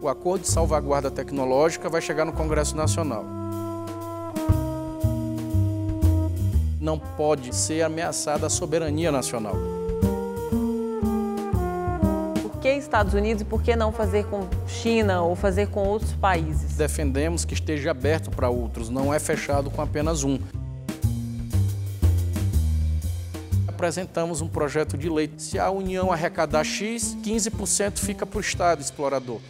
O acordo de salvaguarda tecnológica vai chegar no Congresso Nacional. Não pode ser ameaçada a soberania nacional. Por que Estados Unidos e por que não fazer com China ou fazer com outros países? Defendemos que esteja aberto para outros, não é fechado com apenas um. Apresentamos um projeto de lei. Se a União arrecadar X, 15% fica para o Estado explorador.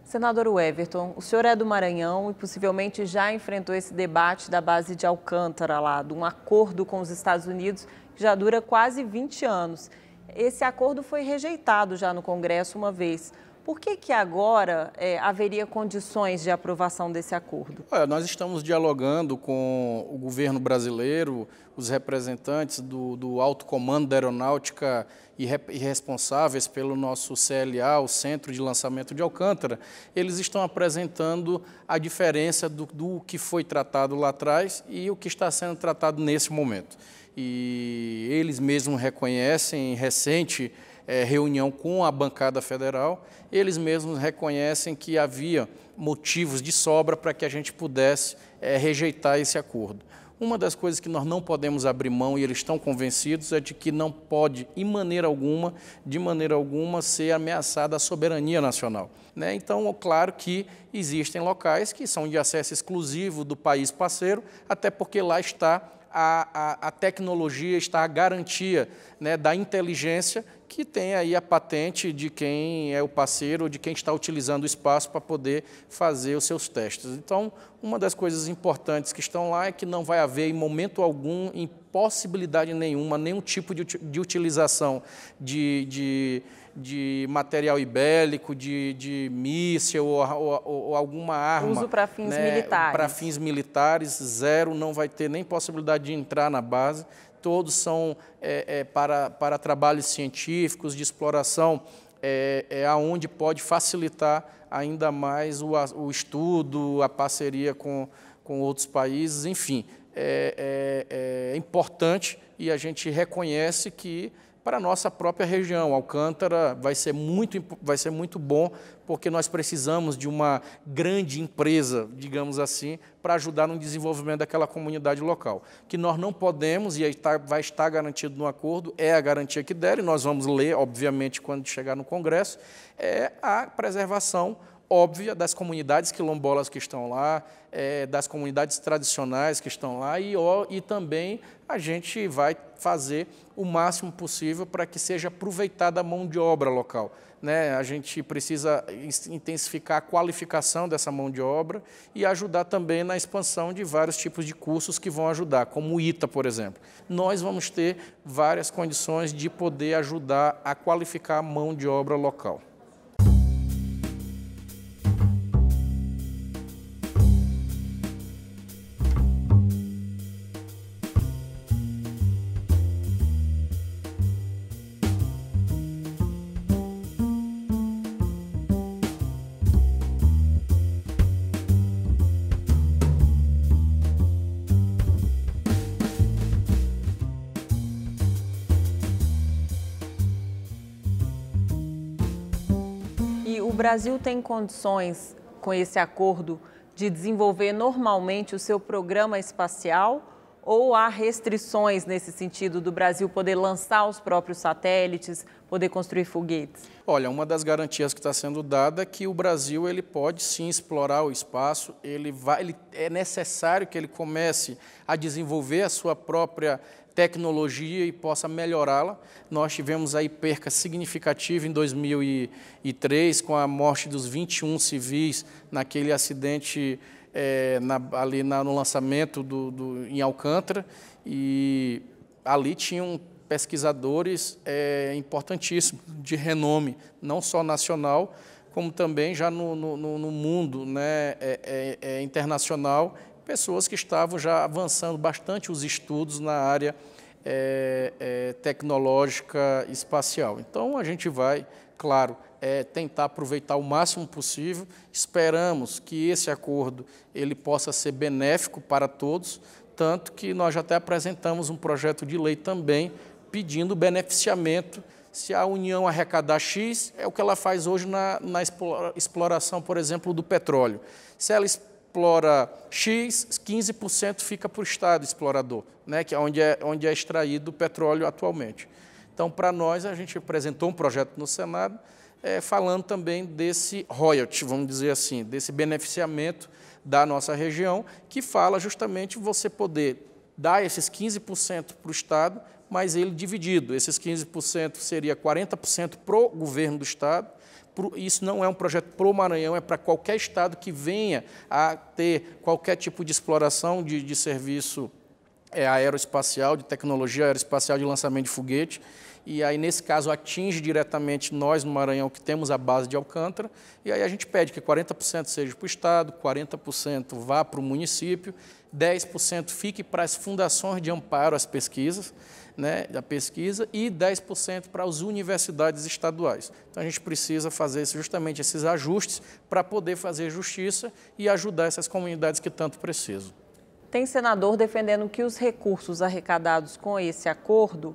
Senador Everton, o senhor é do Maranhão e possivelmente já enfrentou esse debate da base de Alcântara lá, de um acordo com os Estados Unidos que já dura quase 20 anos. Esse acordo foi rejeitado já no Congresso uma vez. Por que agora haveria condições de aprovação desse acordo? Nós estamos dialogando com o governo brasileiro, os representantes do alto comando da aeronáutica e responsáveis pelo nosso CLA, o Centro de Lançamento de Alcântara. Eles estão apresentando a diferença do que foi tratado lá atrás e o que está sendo tratado nesse momento. E eles mesmos reconhecem, em recente reunião com a bancada federal, eles mesmos reconhecem que havia motivos de sobra para que a gente pudesse rejeitar esse acordo. Uma das coisas que nós não podemos abrir mão, e eles estão convencidos, é de que não pode, de maneira alguma, ser ameaçada a soberania nacional. Então, claro que existem locais que são de acesso exclusivo do país parceiro, até porque lá está a tecnologia, está a garantia da inteligência, que tem aí a patente de quem é o parceiro, de quem está utilizando o espaço para poder fazer os seus testes. Então, uma das coisas importantes que estão lá é que não vai haver, em momento algum, impossibilidade nenhuma, nenhum tipo de utilização de material ibélico, de míssil ou alguma arma. Uso para fins militares. Para fins militares, zero, não vai ter nem possibilidade de entrar na base. Todos são para trabalhos científicos, de exploração, aonde pode facilitar ainda mais o estudo, a parceria com outros países, enfim. É importante e a gente reconhece que para a nossa própria região, Alcântara vai ser muito bom, porque nós precisamos de uma grande empresa, digamos assim, para ajudar no desenvolvimento daquela comunidade local. Que nós não podemos, e vai estar garantido no acordo, é a garantia que der, e nós vamos ler, obviamente, quando chegar no Congresso, é a preservação óbvia das comunidades quilombolas que estão lá, das comunidades tradicionais que estão lá e também a gente vai fazer o máximo possível para que seja aproveitada a mão de obra local. A gente precisa intensificar a qualificação dessa mão de obra e ajudar também na expansão de vários tipos de cursos que vão ajudar, como o ITA, por exemplo. Nós vamos ter várias condições de poder ajudar a qualificar a mão de obra local. O Brasil tem condições, com esse acordo, de desenvolver normalmente o seu programa espacial ou há restrições nesse sentido do Brasil poder lançar os próprios satélites, poder construir foguetes? Olha, uma das garantias que está sendo dada é que o Brasil ele pode sim explorar o espaço, é necessário que ele comece a desenvolver a sua própria tecnologia e possa melhorá-la. Nós tivemos aí perca significativa em 2003, com a morte dos 21 civis naquele acidente ali no lançamento em Alcântara, e ali tinham pesquisadores importantíssimos, de renome, não só nacional, como também já no mundo internacional, pessoas que estavam já avançando bastante os estudos na área tecnológica espacial. Então, a gente vai, claro, tentar aproveitar o máximo possível. Esperamos que esse acordo ele possa ser benéfico para todos, tanto que nós já até apresentamos um projeto de lei também pedindo beneficiamento. Se a União arrecadar X, é o que ela faz hoje na exploração, por exemplo, do petróleo. Se ela explora X, 15% fica para o Estado explorador, né, que é onde é extraído o petróleo atualmente. Então, para nós, a gente apresentou um projeto no Senado falando também desse royalty, vamos dizer assim, desse beneficiamento da nossa região, que fala justamente você poder dar esses 15% para o Estado, mas ele dividido. Esses 15% seria 40% para o governo do Estado. Isso não é um projeto para o Maranhão, é para qualquer Estado que venha a ter qualquer tipo de exploração de serviço aeroespacial, de tecnologia aeroespacial de lançamento de foguete. E aí, nesse caso, atinge diretamente nós, no Maranhão, que temos a base de Alcântara, e aí a gente pede que 40% seja para o Estado, 40% vá para o município, 10% fique para as fundações de amparo às pesquisas, né, da pesquisa, e 10% para as universidades estaduais. Então, a gente precisa fazer justamente esses ajustes para poder fazer justiça e ajudar essas comunidades que tanto precisam. Tem senador defendendo que os recursos arrecadados com esse acordo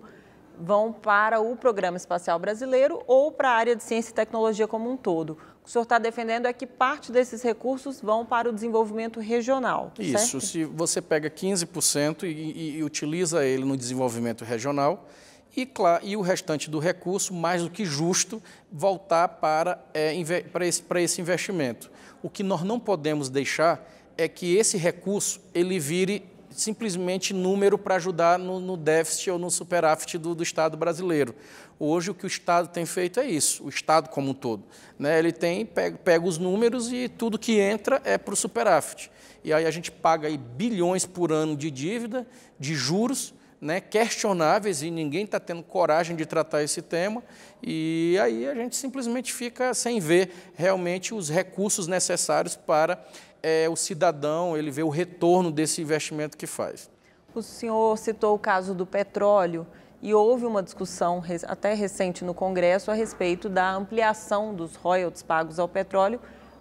vão para o Programa Espacial Brasileiro ou para a área de ciência e tecnologia como um todo. O que o senhor está defendendo é que parte desses recursos vão para o desenvolvimento regional, Isso, certo? se você pega 15% e utiliza ele no desenvolvimento regional, e o restante do recurso, mais do que justo, voltar para esse investimento. O que nós não podemos deixar é que esse recurso ele vire simplesmente número para ajudar no déficit ou no superávit do Estado brasileiro. Hoje, o que o Estado tem feito é isso, o Estado como um todo, né? Ele pega os números e tudo que entra é para o superávit. E aí a gente paga aí bilhões por ano de dívida, de juros, né, questionáveis, e ninguém está tendo coragem de tratar esse tema, e aí a gente simplesmente fica sem ver realmente os recursos necessários para o cidadão ele ver o retorno desse investimento que faz. O senhor citou o caso do petróleo e houve uma discussão até recente no Congresso a respeito da ampliação dos royalties pagos ao petróleo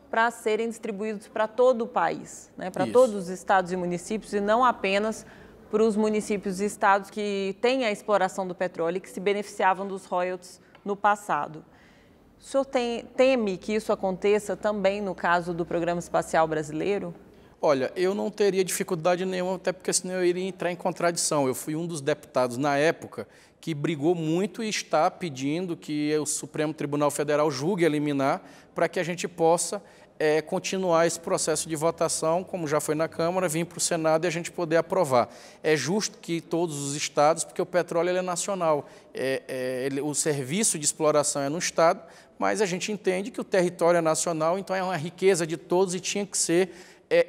para serem distribuídos para todo o país, né, para todos os estados e municípios, e não apenas para os municípios e estados que têm a exploração do petróleo e que se beneficiavam dos royalties no passado. O senhor teme que isso aconteça também no caso do Programa Espacial Brasileiro? Olha, eu não teria dificuldade nenhuma, até porque senão eu iria entrar em contradição. Eu fui um dos deputados na época que brigou muito e está pedindo que o Supremo Tribunal Federal julgue eliminar para que a gente possa continuar esse processo de votação, como já foi na Câmara, vir para o Senado e a gente poder aprovar. É justo que todos os estados, porque o petróleo ele é nacional, o serviço de exploração é no estado, mas a gente entende que o território é nacional, então é uma riqueza de todos e tinha que ser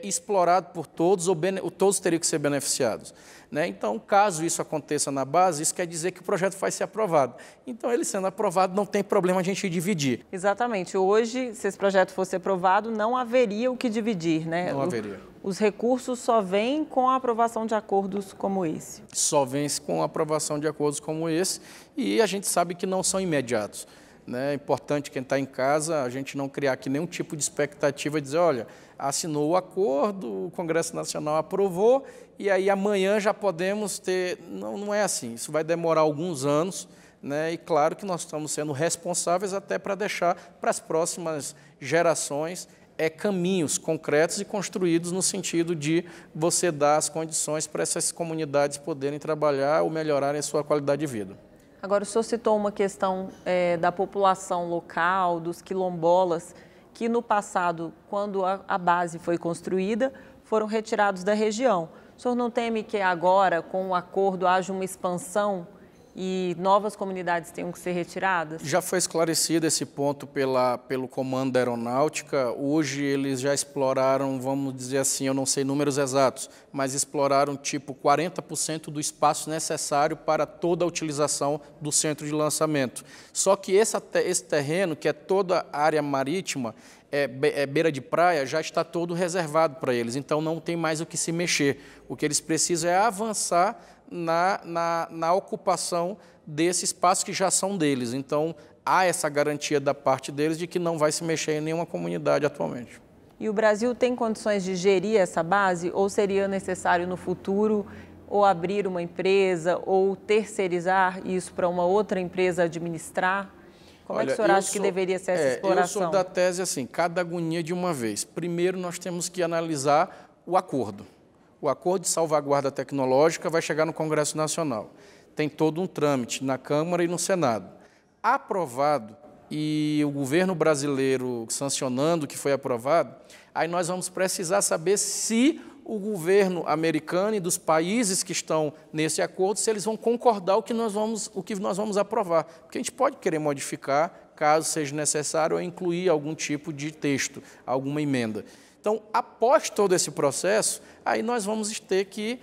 explorado por todos, ou todos teriam que ser beneficiados, né? Então, caso isso aconteça na base, isso quer dizer que o projeto vai ser aprovado. Então, ele sendo aprovado, não tem problema a gente dividir. Exatamente. Hoje, se esse projeto fosse aprovado, não haveria o que dividir, né? Não haveria. Os recursos só vêm com a aprovação de acordos como esse. Só vem com a aprovação de acordos como esse, e a gente sabe que não são imediatos, né? É importante quem está em casa, a gente não criar aqui nenhum tipo de expectativa de dizer, olha, assinou o acordo, o Congresso Nacional aprovou e aí amanhã já podemos ter... Não é assim, isso vai demorar alguns anos, né? E claro que nós estamos sendo responsáveis até para deixar para as próximas gerações caminhos concretos e construídos no sentido de você dar as condições para essas comunidades poderem trabalhar ou melhorarem a sua qualidade de vida. Agora, o senhor citou uma questão da população local, dos quilombolas, que no passado, quando a base foi construída, foram retirados da região. O senhor não teme que agora, com o acordo, haja uma expansão e novas comunidades tenham que ser retiradas? Já foi esclarecido esse ponto pelo Comando da Aeronáutica. Hoje eles já exploraram, vamos dizer assim, eu não sei números exatos, mas exploraram tipo 40% do espaço necessário para toda a utilização do centro de lançamento. Só que esse terreno, que é toda a área marítima, beira de praia, já está todo reservado para eles, então não tem mais o que se mexer. O que eles precisam é avançar na ocupação desse espaço que já são deles. Então, há essa garantia da parte deles de que não vai se mexer em nenhuma comunidade atualmente. E o Brasil tem condições de gerir essa base ou seria necessário no futuro ou abrir uma empresa ou terceirizar isso para uma outra empresa administrar? Como é que o senhor acha que deveria ser essa exploração? Eu sou da tese assim, cada agonia de uma vez. Primeiro nós temos que analisar o acordo. O acordo de salvaguarda tecnológica vai chegar no Congresso Nacional. Tem todo um trâmite na Câmara e no Senado. Aprovado, e o governo brasileiro sancionando o que foi aprovado, aí nós vamos precisar saber se o governo americano e dos países que estão nesse acordo, se eles vão concordar o que nós vamos aprovar. Porque a gente pode querer modificar, caso seja necessário, ou incluir algum tipo de texto, alguma emenda. Então, após todo esse processo, aí nós vamos ter que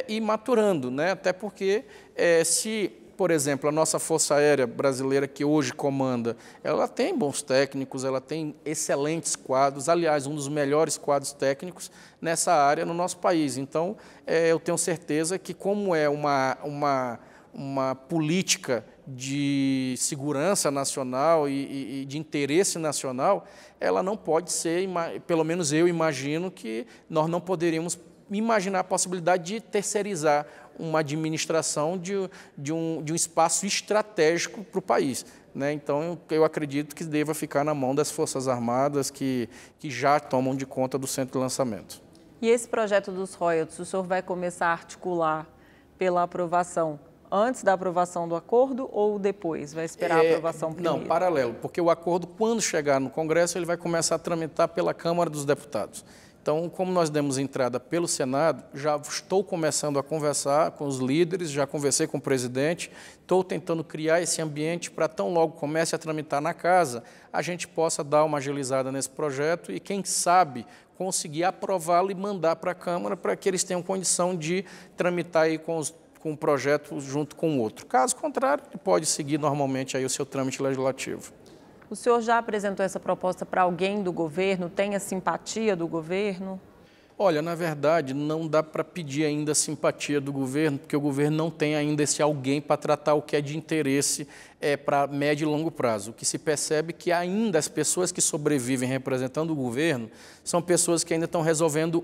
ir maturando, né? Até porque se, por exemplo, a nossa Força Aérea Brasileira, que hoje comanda, ela tem bons técnicos, ela tem excelentes quadros, aliás, um dos melhores quadros técnicos nessa área no nosso país. Então, eu tenho certeza que, como é uma política de segurança nacional e de interesse nacional, ela não pode ser, pelo menos eu imagino que nós não poderíamos imaginar a possibilidade de terceirizar uma administração de um espaço estratégico para o país, né? Então, eu acredito que deva ficar na mão das Forças Armadas, que já tomam de conta do centro de lançamento. E esse projeto dos royalties, o senhor vai começar a articular pela aprovação antes da aprovação do acordo ou depois? Vai esperar a aprovação primeiro? Não, paralelo, porque o acordo, quando chegar no Congresso, ele vai começar a tramitar pela Câmara dos Deputados. Então, como nós demos entrada pelo Senado, já estou começando a conversar com os líderes, já conversei com o presidente, estou tentando criar esse ambiente para, tão logo comece a tramitar na casa, a gente possa dar uma agilizada nesse projeto e, quem sabe, conseguir aprová-lo e mandar para a Câmara para que eles tenham condição de tramitar aí com um projeto junto com o outro. Caso contrário, ele pode seguir normalmente aí o seu trâmite legislativo. O senhor já apresentou essa proposta para alguém do governo? Tem a simpatia do governo? Olha, na verdade, não dá para pedir ainda a simpatia do governo, porque o governo não tem ainda esse alguém para tratar o que é de interesse para médio e longo prazo. O que se percebe é que ainda as pessoas que sobrevivem representando o governo são pessoas que ainda estão resolvendo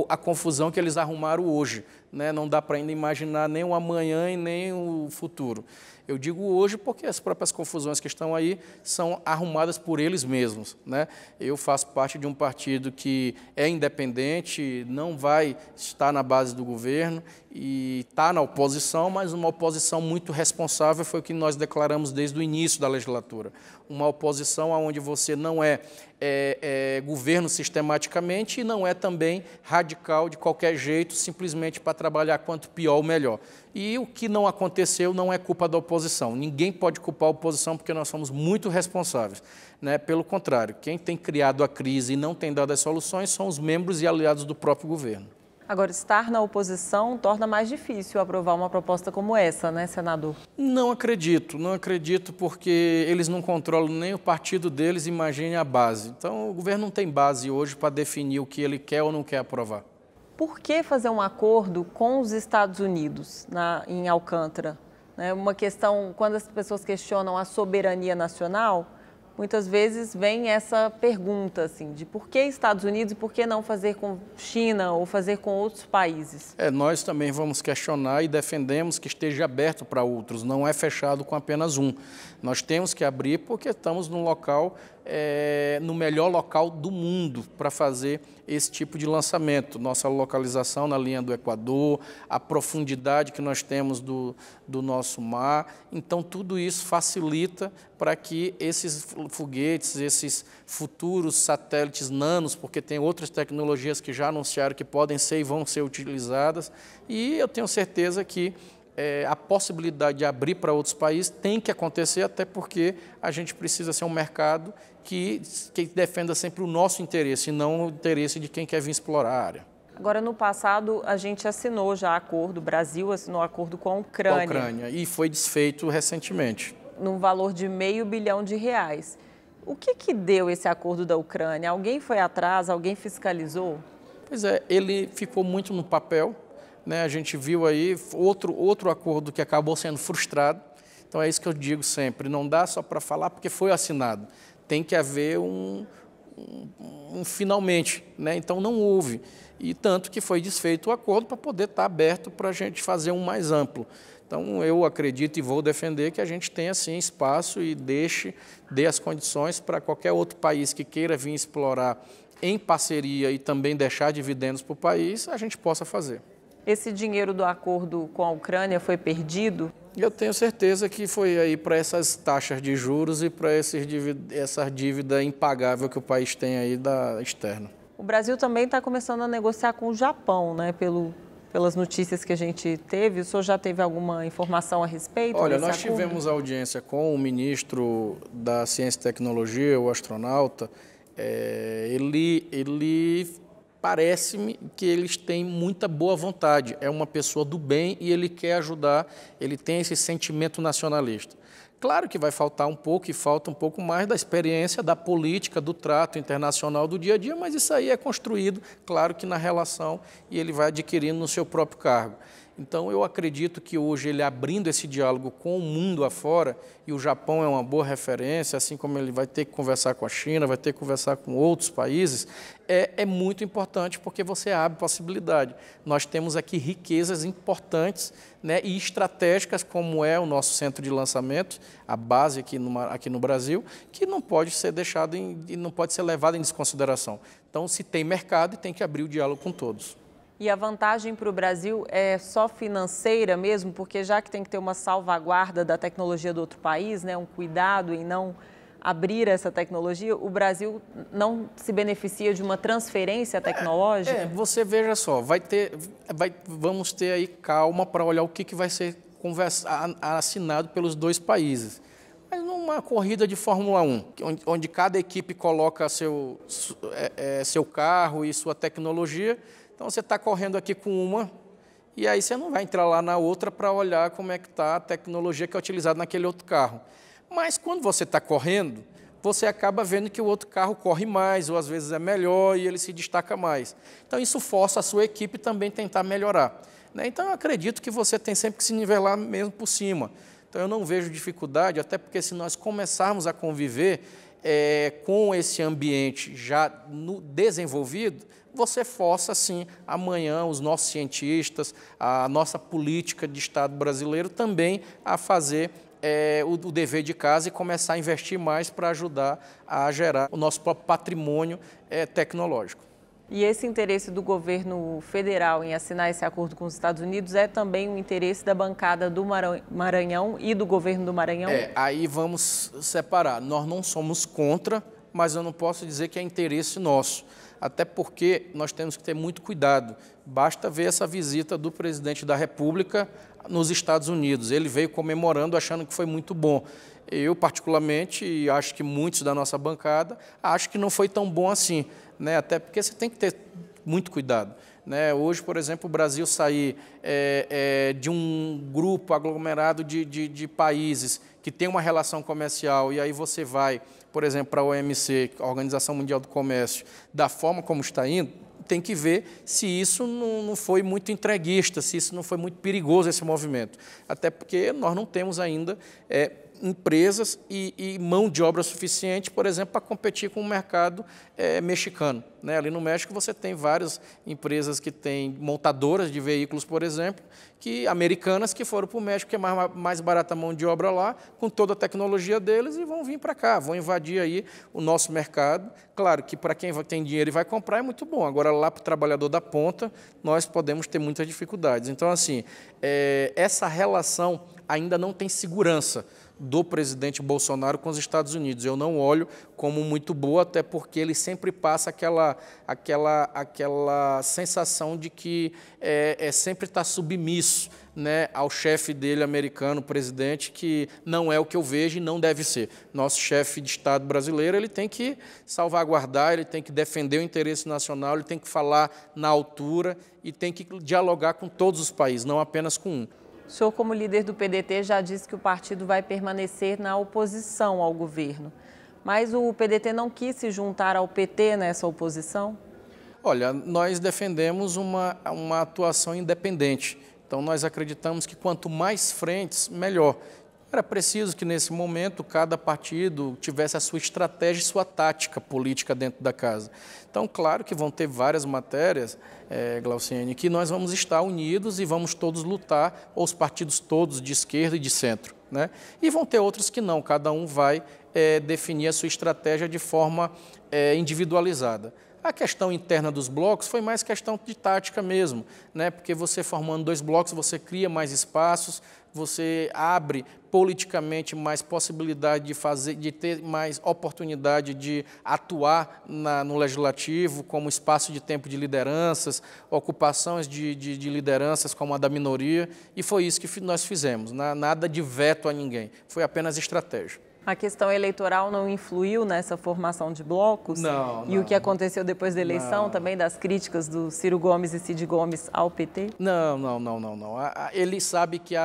a confusão que eles arrumaram hoje, né? Não dá para ainda imaginar nem o amanhã e nem o futuro. Eu digo hoje porque as próprias confusões que estão aí são arrumadas por eles mesmos, né? Eu faço parte de um partido que é independente, não vai estar na base do governo e está na oposição, mas uma oposição muito responsável, foi o que nós declaramos desde o início da legislatura. Uma oposição onde você não é governo sistematicamente e não é também radical de qualquer jeito, simplesmente para trabalhar quanto pior, melhor. E o que não aconteceu não é culpa da oposição. Ninguém pode culpar a oposição porque nós somos muito responsáveis, né? Pelo contrário, quem tem criado a crise e não tem dado as soluções são os membros e aliados do próprio governo. Agora, estar na oposição torna mais difícil aprovar uma proposta como essa, né, senador? Não acredito porque eles não controlam nem o partido deles, imagine a base. Então, o governo não tem base hoje para definir o que ele quer ou não quer aprovar. Por que fazer um acordo com os Estados Unidos em Alcântara? Uma questão, quando as pessoas questionam a soberania nacional, muitas vezes vem essa pergunta assim, de por que Estados Unidos e por que não fazer com China ou fazer com outros países? Nós também vamos questionar e defendemos que esteja aberto para outros, não é fechado com apenas um. Nós temos que abrir porque estamos num local, no melhor local do mundo para fazer esse tipo de lançamento. Nossa localização na linha do Equador, a profundidade que nós temos do nosso mar. Então, tudo isso facilita para que esses foguetes, esses futuros satélites nanos, porque tem outras tecnologias que já anunciaram que podem ser e vão ser utilizadas, e eu tenho certeza que a possibilidade de abrir para outros países tem que acontecer, até porque a gente precisa ser um mercado que defenda sempre o nosso interesse, e não o interesse de quem quer vir explorar a área. Agora, no passado, a gente assinou já acordo, o Brasil assinou acordo com a Ucrânia. Com a Ucrânia, e foi desfeito recentemente. No valor de R$500 bilhão. O que deu esse acordo da Ucrânia? Alguém foi atrás, alguém fiscalizou? Pois é, ele ficou muito no papel, né? A gente viu aí outro acordo que acabou sendo frustrado. Então é isso que eu digo sempre, não dá só para falar porque foi assinado. Tem que haver finalmente, né? Então não houve. E tanto que foi desfeito o acordo para poder estar aberto para a gente fazer um mais amplo. Então eu acredito e vou defender que a gente tenha sim espaço e dê as condições para qualquer outro país que queira vir explorar em parceria e também deixar dividendos para o país, a gente possa fazer. Esse dinheiro do acordo com a Ucrânia foi perdido? Eu tenho certeza que foi aí para essas taxas de juros e para essa dívida impagável que o país tem aí da externa. O Brasil também está começando a negociar com o Japão, né? Pelas notícias que a gente teve. O senhor já teve alguma informação a respeito? Olha, nós tivemos audiência com o ministro da Ciência e Tecnologia, o astronauta. Ele parece-me que eles têm muita boa vontade. É uma pessoa do bem e ele quer ajudar, ele tem esse sentimento nacionalista. Claro que vai faltar um pouco e falta um pouco mais da experiência, da política, do trato internacional do dia a dia, mas isso aí é construído, claro que na relação, e ele vai adquirindo no seu próprio cargo. Então, eu acredito que hoje ele abrindo esse diálogo com o mundo afora, e o Japão é uma boa referência, assim como ele vai ter que conversar com a China, vai ter que conversar com outros países, é muito importante porque você abre possibilidade. Nós temos aqui riquezas importantes, né, e estratégicas, como é o nosso centro de lançamento, a base aqui no Brasil, que não pode ser deixado e não pode ser levado em desconsideração. Então, se tem mercado, e tem que abrir o diálogo com todos. E a vantagem para o Brasil é só financeira mesmo, porque já que tem que ter uma salvaguarda da tecnologia do outro país, né, um cuidado em não abrir essa tecnologia, o Brasil não se beneficia de uma transferência tecnológica? Você veja só, vamos ter aí calma para olhar o que vai ser assinado pelos dois países. Mas numa corrida de Fórmula 1, onde cada equipe coloca seu carro e sua tecnologia, então você está correndo aqui com uma, e aí você não vai entrar lá na outra para olhar como é que está a tecnologia que é utilizada naquele outro carro. Mas quando você está correndo, você acaba vendo que o outro carro corre mais, ou às vezes é melhor e ele se destaca mais. Então isso força a sua equipe também tentar melhorar, né? Então eu acredito que você tem sempre que se nivelar mesmo por cima. Então eu não vejo dificuldade, até porque se nós começarmos a conviver com esse ambiente já desenvolvido, você força, sim, amanhã os nossos cientistas, a nossa política de Estado brasileiro também a fazer o dever de casa e começar a investir mais para ajudar a gerar o nosso próprio patrimônio tecnológico. E esse interesse do governo federal em assinar esse acordo com os Estados Unidos é também um interesse da bancada do Maranhão e do governo do Maranhão? Aí vamos separar. Nós não somos contra, mas eu não posso dizer que é interesse nosso. Até porque nós temos que ter muito cuidado. Basta ver essa visita do presidente da República nos Estados Unidos. Ele veio comemorando, achando que foi muito bom. Eu, particularmente, e acho que muitos da nossa bancada, acho que não foi tão bom assim, né? Até porque você tem que ter muito cuidado, né? Hoje, por exemplo, o Brasil sair de um grupo aglomerado de países que tem uma relação comercial e aí você vai, por exemplo, para a OMC, a Organização Mundial do Comércio, da forma como está indo, tem que ver se isso não foi muito entreguista, se isso não foi muito perigoso, esse movimento. Até porque nós não temos ainda empresas e mão de obra suficiente, por exemplo, para competir com o mercado mexicano, né? Ali no México você tem várias empresas que têm montadoras de veículos, por exemplo, americanas que foram para o México, que é mais barata a mão de obra lá, com toda a tecnologia deles, e vão vir para cá, vão invadir aí o nosso mercado. Claro que para quem tem dinheiro e vai comprar é muito bom, agora lá para o trabalhador da ponta, nós podemos ter muitas dificuldades. Então, assim, essa relação ainda não tem segurança do presidente Bolsonaro com os Estados Unidos. Eu não olho como muito boa, até porque ele sempre passa aquela sensação de que sempre está submisso, né, ao chefe dele, americano, presidente, que não é o que eu vejo e não deve ser. Nosso chefe de Estado brasileiro, ele tem que salvaguardar, ele tem que defender o interesse nacional, ele tem que falar na altura e tem que dialogar com todos os países, não apenas com um. O senhor, como líder do PDT, já disse que o partido vai permanecer na oposição ao governo. Mas o PDT não quis se juntar ao PT nessa oposição? Olha, nós defendemos uma atuação independente. Então, nós acreditamos que quanto mais frentes, melhor. Era preciso que, nesse momento, cada partido tivesse a sua estratégia e sua tática política dentro da casa. Então, claro que vão ter várias matérias, Glauciene, que nós vamos estar unidos e vamos todos lutar, ou os partidos todos de esquerda e de centro, né? E vão ter outras que não, cada um vai definir a sua estratégia de forma individualizada. A questão interna dos blocos foi mais questão de tática mesmo, né? Porque você formando 2 blocos, você cria mais espaços, você abre politicamente mais possibilidade de ter mais oportunidade de atuar no legislativo como espaço de tempo de lideranças, ocupações de lideranças como a da minoria, e foi isso que nós fizemos, nada de veto a ninguém, foi apenas estratégia. A questão eleitoral não influiu nessa formação de blocos? Não. E o que aconteceu depois da eleição, também das críticas do Ciro Gomes e Cid Gomes ao PT? Não. Ele sabe que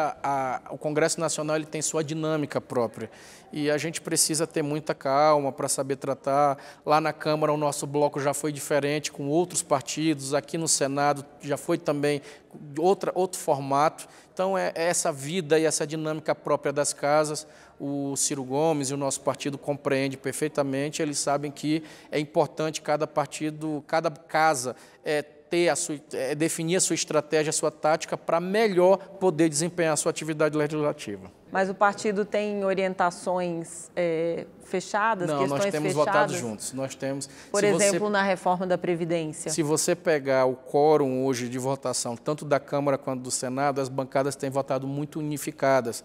o Congresso Nacional ele tem sua dinâmica própria e a gente precisa ter muita calma para saber tratar. Lá na Câmara o nosso bloco já foi diferente com outros partidos, aqui no Senado já foi também outro formato. Então é essa vida e essa dinâmica própria das casas. O Ciro Gomes e o nosso partido compreendem perfeitamente, eles sabem que é importante cada partido, cada casa definir a sua estratégia, a sua tática para melhor poder desempenhar a sua atividade legislativa. Mas o partido tem orientações fechadas, não, questões nós temos fechadas? votado juntos. Nós temos, por exemplo, na reforma da Previdência. Se você pegar o quórum hoje de votação, tanto da Câmara quanto do Senado, as bancadas têm votado muito unificadas.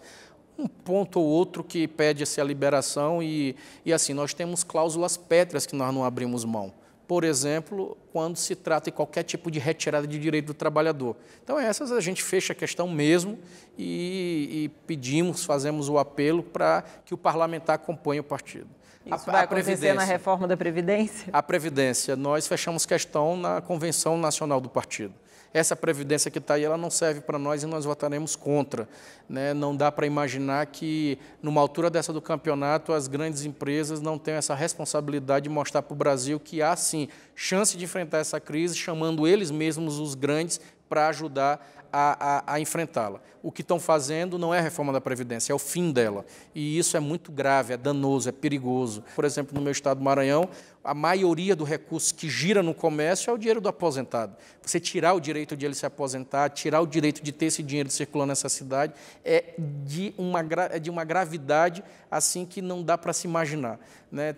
Um ponto ou outro que pede essa liberação e assim, nós temos cláusulas pétreas que nós não abrimos mão. Por exemplo, quando se trata de qualquer tipo de retirada de direito do trabalhador. Então, essas a gente fecha a questão mesmo e pedimos, fazemos o apelo para que o parlamentar acompanhe o partido. Isso vai acontecer na reforma da Previdência? A Previdência, nós fechamos questão na Convenção Nacional do Partido. Essa Previdência que está aí, ela não serve para nós e nós votaremos contra, né? Não dá para imaginar que, numa altura dessa do campeonato, as grandes empresas não tenham essa responsabilidade de mostrar para o Brasil que há, sim, chance de enfrentar essa crise, chamando eles mesmos, os grandes, para ajudar a enfrentá-la. O que estão fazendo não é a reforma da Previdência, é o fim dela. E isso é muito grave, é danoso, é perigoso. Por exemplo, no meu estado do Maranhão, a maioria do recurso que gira no comércio é o dinheiro do aposentado. Você tirar o direito de ele se aposentar, tirar o direito de ter esse dinheiro circulando nessa cidade, é de uma gravidade assim que não dá para se imaginar, né?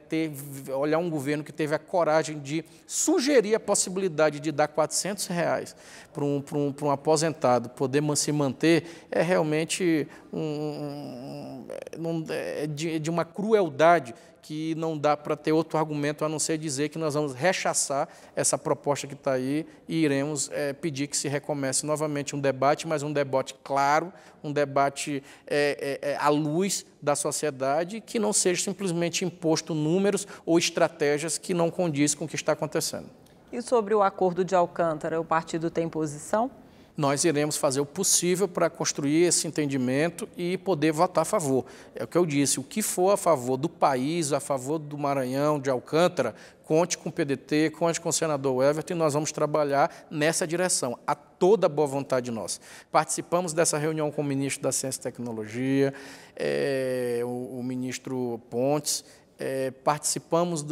Olhar um governo que teve a coragem de sugerir a possibilidade de dar R$400 para um aposentado poder se manter, é realmente de uma crueldade que não dá para ter outro argumento a não ser dizer que nós vamos rechaçar essa proposta que está aí e iremos pedir que se recomece novamente um debate, mas um debate claro, um debate à luz da sociedade, que não seja simplesmente imposto números ou estratégias que não condiz com o que está acontecendo. E sobre o acordo de Alcântara, o partido tem posição? Nós iremos fazer o possível para construir esse entendimento e poder votar a favor. É o que eu disse, o que for a favor do país, a favor do Maranhão, de Alcântara, conte com o PDT, conte com o senador Everton, e nós vamos trabalhar nessa direção, a toda a boa vontade nossa. Participamos dessa reunião com o ministro da Ciência e Tecnologia, o ministro Pontes, participamos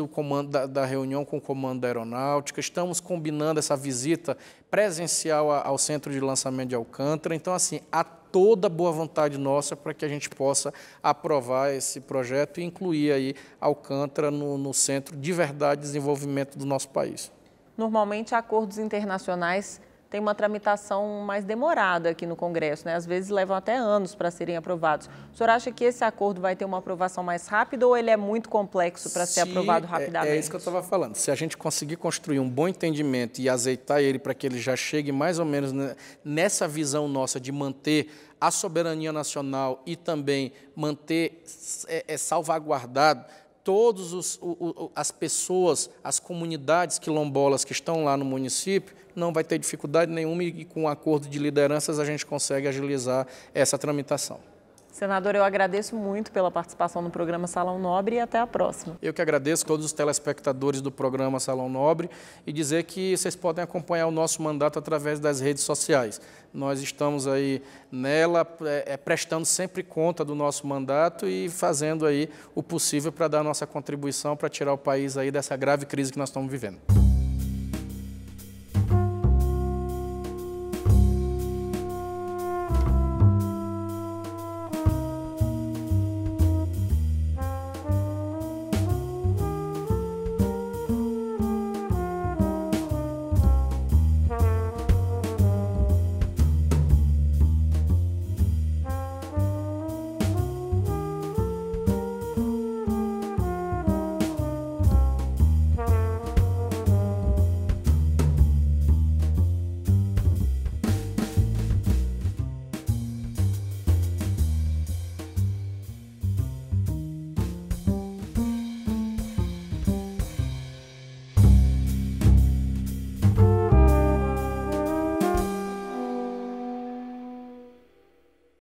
da reunião com o Comando da Aeronáutica, estamos combinando essa visita presencial ao Centro de Lançamento de Alcântara. Então, assim, há toda a boa vontade nossa para que a gente possa aprovar esse projeto e incluir aí Alcântara no centro de verdade de desenvolvimento do nosso país. Normalmente, acordos internacionais têm uma tramitação mais demorada aqui no Congresso, né? Às vezes levam até anos para serem aprovados. O senhor acha que esse acordo vai ter uma aprovação mais rápida ou ele é muito complexo para ser aprovado rapidamente? É isso que eu estava falando. Se a gente conseguir construir um bom entendimento e azeitar ele para que ele já chegue mais ou menos nessa visão nossa de manter a soberania nacional e também manter salvaguardado todas as pessoas, as comunidades quilombolas que estão lá no município, não vai ter dificuldade nenhuma e com um acordo de lideranças a gente consegue agilizar essa tramitação. Senador, eu agradeço muito pela participação no programa Salão Nobre e até a próxima. Eu que agradeço a todos os telespectadores do programa Salão Nobre e dizer que vocês podem acompanhar o nosso mandato através das redes sociais. Nós estamos aí nela, prestando sempre conta do nosso mandato e fazendo aí o possível para dar a nossa contribuição para tirar o país aí dessa grave crise que nós estamos vivendo.